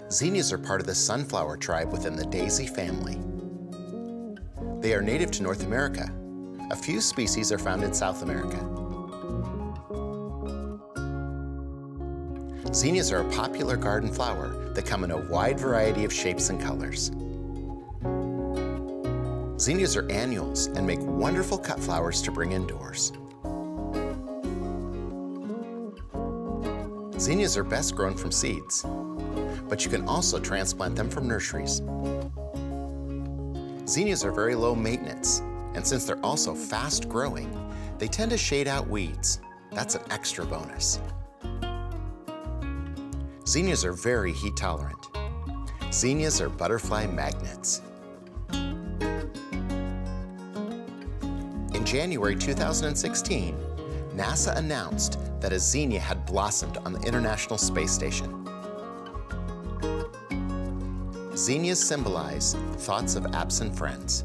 Zinnias are part of the sunflower tribe within the daisy family. They are native to North America. A few species are found in South America. Zinnias are a popular garden flower that come in a wide variety of shapes and colors. Zinnias are annuals and make wonderful cut flowers to bring indoors. Zinnias are best grown from seeds, but you can also transplant them from nurseries. Zinnias are very low maintenance, and since they're also fast growing, they tend to shade out weeds. That's an extra bonus. Zinnias are very heat tolerant. Zinnias are butterfly magnets. In January 2016, NASA announced that a zinnia had blossomed on the International Space Station. Zinnias symbolize thoughts of absent friends.